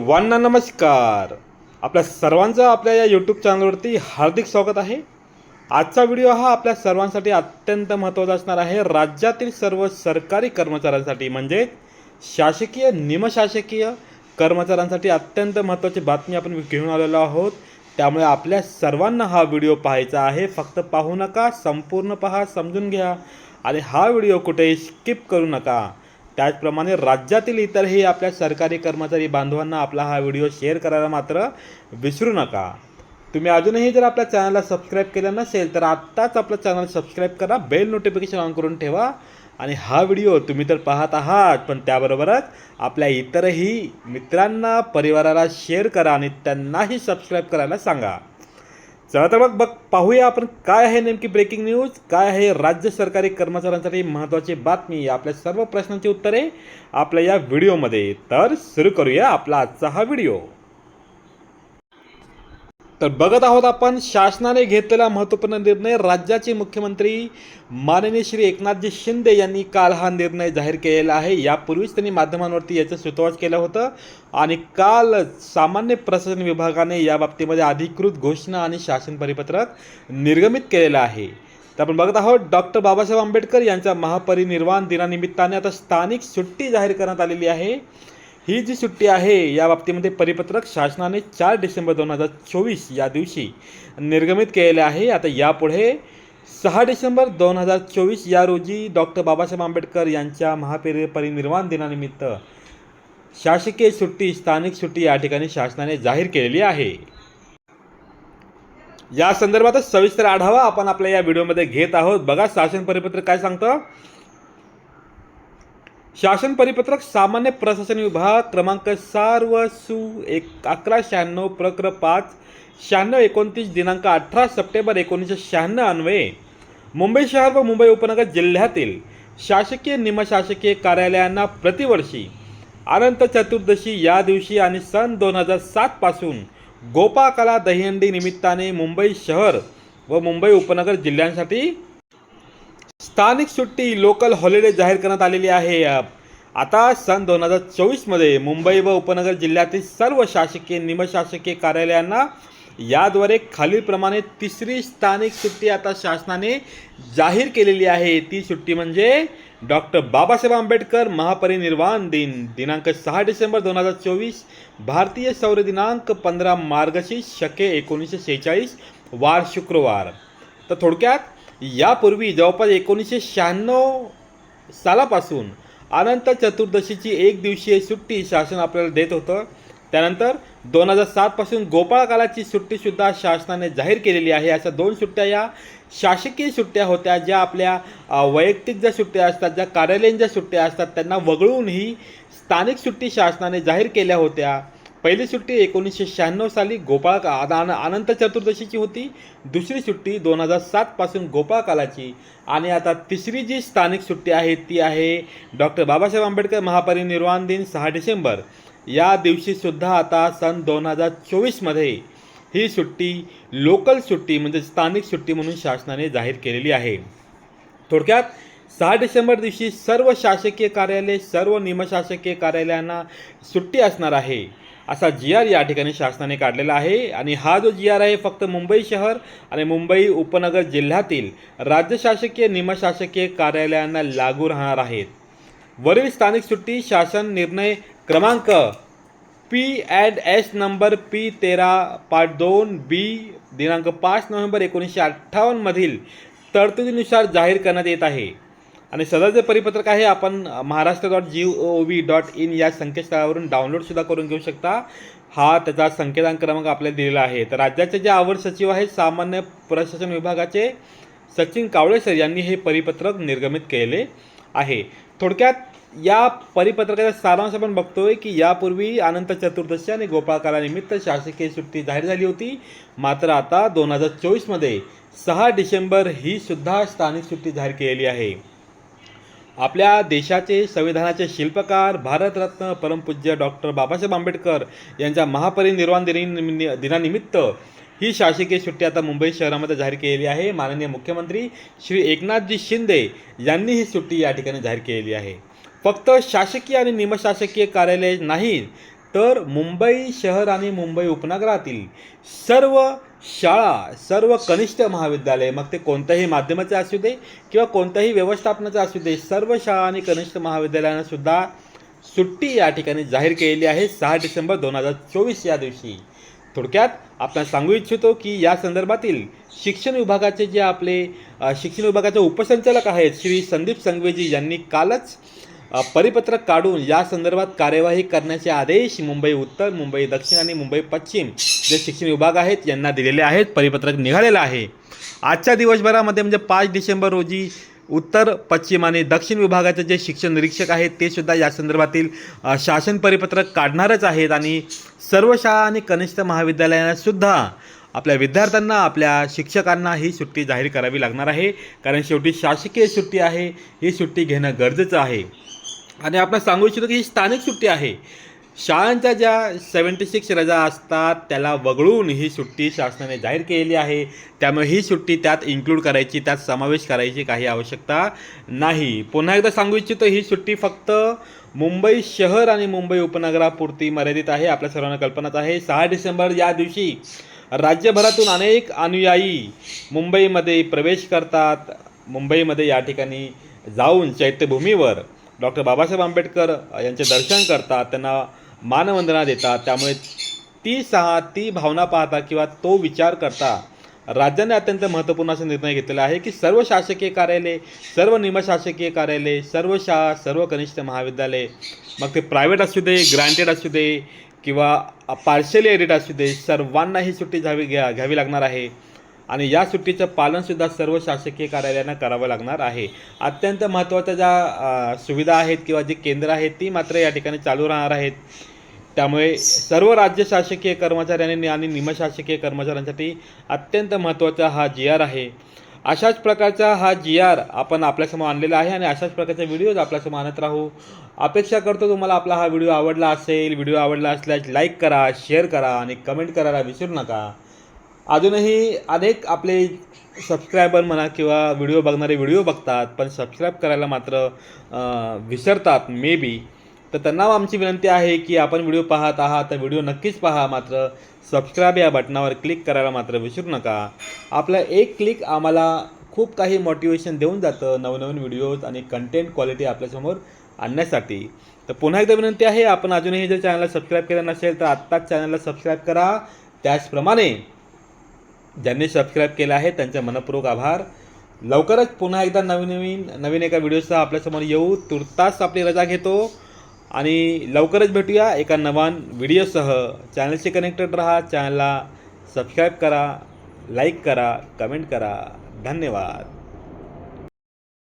सर्वांना नमस्कार. आपल्या सर्वांचं आपल्या या यूट्यूब चॅनलवरती हार्दिक स्वागत आहे. आजचा व्हिडिओ हा आपल्या सर्वांसाठी अत्यंत महत्त्वाचा असणार आहे. राज्यातील सर्व सरकारी कर्मचाऱ्यांसाठी म्हणजे शासकीय निमशासकीय कर्मचाऱ्यांसाठी अत्यंत महत्त्वाची बातमी आपण घेऊन आलेलो आहोत. त्यामुळे आपल्या सर्वांना हा व्हिडिओ पाहायचा आहे. फक्त पाहू नका, संपूर्ण पहा, समजून घ्या आणि हा व्हिडिओ कुठेही स्किप करू नका. त्याचप्रमाणे राज्यातील इतरही आपल्या सरकारी कर्मचारी बांधवांना आपला हा व्हिडिओ शेअर करायला मात्र विसरू नका. तुम्ही अजूनही जर आपल्या चॅनलला सबस्क्राईब केलं नसेल तर आत्ताच आपलं चॅनल सबस्क्राईब करा, बेल नोटिफिकेशन ऑन करून ठेवा आणि हा व्हिडिओ तुम्ही तर पाहत आहात पण त्याबरोबरच आपल्या इतरही मित्रांना, परिवाराला शेअर करा आणि त्यांनाही सबस्क्राईब करायला सांगा. चला तर मग पाहूया आपण काय आहे नेमकी ब्रेकिंग न्यूज, काय आहे राज्य सरकारी कर्मचाऱ्यांसाठी महत्त्वाची बातमी. आपल्या सर्व प्रश्नांची उत्तरे आपल्या या व्हिडिओमध्ये. तर सुरू करूया आपला आजचा हा व्हिडिओ. तर बघत आहोत आपण शासनाने घेतलेला महत्त्वपूर्ण निर्णय. राज्याचे मुख्यमंत्री माननीय श्री एकनाथजी शिंदे यांनी काल हा निर्णय जाहीर केलेला आहे. यापूर्वीच त्यांनी माध्यमांवरती याचं सूतोवाच केलं होतं आणि काल सामान्य प्रशासन विभागाने या बाबतीमध्ये अधिकृत घोषणा आणि शासन परिपत्रक निर्गमित केलेलं आहे. तर आपण बघत आहोत डॉक्टर बाबासाहेब आंबेडकर यांच्या महापरिनिर्वाण दिनानिमित्ताने आता स्थानिक सुट्टी जाहीर करण्यात आलेली आहे. ही जी सुट्टी आहे या बाबतीमध्ये परिपत्रक शासनाने 4 डिसेंबर 2024 या दिवशी निर्गमित केलेले आहे. आता यापुढे 6 डिसेंबर 2024 या रोजी डॉक्टर बाबासाहेब आंबेडकर यांच्या महापरिनिर्वाण दिनानिमित्त शासकीय सुट्टी, स्थानिक सुट्टी या ठिकाणी शासनाने जाहीर केलेली आहे. या संदर्भातच सविस्तर आढावा आपण आपल्या या व्हिडिओमध्ये घेत आहोत. बघा शासन परिपत्रक काय सांगतं. शासन परिपत्रक सामान्य प्रशासन विभाग क्रमांक सर्व सु 1196 प्रक्र 5 9629 दिनांक 18 सप्टेंबर 1996 अन्वये मुंबई शहर व मुंबई उपनगर जिल्ह्यातील शासकीय निमशासकीय कार्यालयांना प्रतिवर्षी अनंत चतुर्दशी या दिवशी आणि सन 2007 पासून गोपाळकाला दहीहंडी निमित्ताने मुंबई शहर व मुंबई उपनगर जिल्ह्यांसाठी स्थानिक सुट्टी, लोकल हॉलिडे जाहीर करण्यात आलेली आहे. आता सन 2024मध्ये मुंबई व उपनगर जिल्ह्यातील सर्व शासकीय निमशासकीय कार्यालयांना याद्वारे खालीलप्रमाणे तिसरी स्थानिक सुट्टी आता शासनाने जाहीर केलेली आहे. ती सुट्टी म्हणजे डॉक्टर बाबासाहेब आंबेडकर महापरिनिर्वाण दिन दिनांक 6 डिसेंबर 2024 भारतीय सौर दिनांक 15 मार्गशीर्ष शके 1946 वार शुक्रवार. तर थोडक्यात यापूर्वी जवळपास 1996 सालापासून अनंत चतुर्दशीची एक दिवसीय सुट्टी शासन आपल्याला देत होतं. त्यानंतर 2007 पासून गोपाळकालाची सुट्टीसुद्धा शासनाने जाहीर केलेली आहे. अशा 2 सुट्ट्या या शासकीय सुट्ट्या होत्या. ज्या आपल्या वैयक्तिक ज्या सुट्ट्या असतात, ज्या कार्यालयीन ज्या सुट्ट्या असतात त्यांना वगळून ही स्थानिक सुट्टी शासनाने जाहीर केल्या होत्या. पहिली सुट्टी 1996 साली अनंत चतुर्दशीची होती. दुसरी सुट्टी 2007 पासून गोपाळकालाची आणि आता तिसरी जी स्थानिक सुट्टी आहे ती आहे डॉक्टर बाबासाहेब आंबेडकर महापरिनिर्वाण दिन 6 डिसेंबर या दिवशीसुद्धा आता सन 2024मध्ये ही सुट्टी लोकल सुट्टी म्हणजे स्थानिक सुट्टी म्हणून शासनाने जाहीर केलेली आहे. थोडक्यात 6 डिसेंबर दिवशी सर्व शासकीय कार्यालय, सर्व निमशासकीय कार्यालयांना सुट्टी असणार आहे असा GR या ठिकाणी शासनाने काढलेला आहे. आणि हा जो GR आहे फक्त मुंबई शहर आणि मुंबई उपनगर जिल्ह्यातील राज्य शासकीय निमशासकीय कार्यालयांना लागू राहणार आहेत. वरील स्थानिक सुट्टी शासन निर्णय क्रमांक P&S number P13 part 2B दिनांक 5 नोव्हेंबर 1958 मधील तरतुदीनुसार जाहीर करण्यात येत आहे. आणि सदर जे परिपत्रक आहे आपण महाराष्ट्र.gov.in या संकेतस्थळावरून डाउनलोडसुद्धा करून घेऊ शकता. हा त्याचा संकेतांक क्रमांक आपल्याला दिलेला आहे. तर राज्याचे जे अवर सचिव आहेत सामान्य प्रशासन विभागाचे सचिन कावळे सर यांनी हे परिपत्रक निर्गमित केले आहे. थोडक्यात या परिपत्रकाचा सारांश आपण बघतोय की यापूर्वी अनंत चतुर्दशी आणि गोपाळकालानिमित्त शासकीय सुट्टी जाहीर झाली होती. मात्र आता 2024मध्ये 6 डिसेंबर ही सुद्धा स्थानिक सुट्टी जाहीर केलेली आहे. आपल्या देशाचे संविधानाचे शिल्पकार भारतरत्न परमपूज्य डॉक्टर बाबासाहेब आंबेडकर यांच्या महापरिनिर्वाण दिनानिमित्त ही शासकीय सुट्टी आता मुंबई शहरामध्ये जाहीर केलेली आहे. माननीय मुख्यमंत्री श्री एकनाथजी शिंदे यांनी ही सुट्टी या ठिकाणी जाहीर केलेली आहे. फक्त शासकीय आणि निमशासकीय कार्यालय नाही तर मुंबई शहर आणि मुंबई उपनगरातील सर्व शाळा, सर्व कनिष्ठ महाविद्यालय, मग ते कोणत्याही माध्यमाचे असू दे किंवा कोणत्याही व्यवस्थापनाचे असू दे, सर्व शाळा आणि कनिष्ठ महाविद्यालयांना सुद्धा सुट्टी या ठिकाणी जाहीर केलेली आहे 6 डिसेंबर 2024 या दिवशी. थोडक्यात आपण सांगू इच्छितो की या संदर्भातील शिक्षण विभागाचे जे आपले शिक्षण विभागाचे उपसंचालक आहेत श्री संदीप संघवीजी यांनी कालच परिपत्रक काढून या संदर्भात कार्यवाही करण्याचे आदेश मुंबई उत्तर, मुंबई दक्षिण आणि मुंबई पश्चिम जे शिक्षण विभाग आहेत यांना दिलेले आहेत. परिपत्रक निघालेलं आहे. आजच्या दिवसभरामध्ये म्हणजे 5 डिसेंबर रोजी उत्तर, पश्चिम आणि दक्षिण विभागाचे जे शिक्षण निरीक्षक आहेत ते सुद्धा या संदर्भातील शासन परिपत्रक काढणारच आहेत आणि सर्व शाळा आणि कनिष्ठ महाविद्यालयांना सुद्धा आपल्या विद्यार्थ्यांना, आपल्या शिक्षकांना ही सुट्टी जाहीर करावी लागणार आहे. कारण शेवटी शासकीय सुट्टी आहे, ही सुट्टी घेणं गरजेचं आहे. आणि आपण सांगू इच्छितो की ही स्थानिक सुट्टी आहे. शाळांच्या ज्या 76 रजा असतात त्याला वगळून ही सुट्टी शासनाने जाहीर केलेली आहे. त्यामुळे ही सुट्टी त्यात इन्क्लूड करायची, त्यात समावेश करायची काही आवश्यकता नाही. पुन्हा एकदा सांगू इच्छितो ही सुट्टी फक्त मुंबई शहर आणि मुंबई उपनगरापुरती मर्यादित आहे. आपल्या सर्वांना कल्पनाच आहे 6 डिसेंबर या दिवशी राज्यभरातून अनेक अनुयायी मुंबईमध्ये प्रवेश करतात. मुंबईमध्ये या ठिकाणी जाऊन चैत्यभूमीवर डॉक्टर बाबासाहेब आंबेडकर यांचे दर्शन करतात, त्यांना मानवंदना देतात. त्यामुळे ती भावना पाहता किंवा तो विचार करता राज्याने अत्यंत महत्त्वपूर्ण असा निर्णय घेतलेला आहे की सर्व शासकीय कार्यालय, सर्व निमशासकीय कार्यालय, सर्व शाळा, सर्व कनिष्ठ महाविद्यालय, मग ते प्रायव्हेट असू दे, ग्रँटेड असू दे किंवा पार्शली एडेड असू दे, सर्वांना ही सुट्टी घ्यावी लागणार आहे. आणि या सुट्टीचं पालनसुद्धा सर्व शासकीय कार्यालयांना करावं लागणार आहे. अत्यंत महत्त्वाच्या ज्या सुविधा आहेत किंवा जी केंद्र आहेत ती मात्र या ठिकाणी चालू राहणार आहेत. त्यामुळे सर्व राज्य शासकीय कर्मचाऱ्यांनी आणि निमशासकीय कर्मचाऱ्यांसाठी अत्यंत महत्त्वाचा हा GR आहे. अशाच प्रकारचा हा GR आपण आपल्यासमोर आणलेला आहे आणि अशाच प्रकारचे व्हिडिओज आपल्यासमोर आणत राहू. अपेक्षा करतो तुम्हाला आपला हा व्हिडिओ आवडला असेल. व्हिडिओ आवडला असल्यास लाईक करा, शेअर करा आणि कमेंट करायला विसरू नका. अजूनही अनेक आपले सबस्क्रायबर म्हणा किंवा व्हिडिओ बघणारे व्हिडिओ बघतात पण सबस्क्राईब करायला मात्र विसरतात मे बी. तर त्यांना आमची विनंती आहे की आपण व्हिडिओ पाहत आहात तर व्हिडिओ नक्कीच पहा, मात्र सबस्क्राईब या बटनावर क्लिक करायला मात्र विसरू नका. आपलं एक क्लिक आम्हाला खूप काही मोटिवेशन देऊन जातं नवनवीन व्हिडिओज आणि कंटेंट क्वालिटी आपल्यासमोर आणण्यासाठी. तर पुन्हा एकदा विनंती आहे, आपण अजूनही जर चॅनलला सबस्क्राईब केलं नसेल तर आत्ताच चॅनलला सबस्क्राईब करा. त्याचप्रमाणे ज्यांनी सबस्क्राईब केलं आहे त्यांचे मनपूर्वक आभार. लवकरच पुन्हा एकदा नवीन एका व्हिडिओसह आपल्यासमोर येऊ. तुर्तास आपली रजा घेतो आणि लवकरच भेटूया एका नवीन व्हिडिओसह. चॅनलशी कनेक्टेड राहा, चॅनलला सबस्क्राईब करा, लाईक करा, कमेंट करा. धन्यवाद.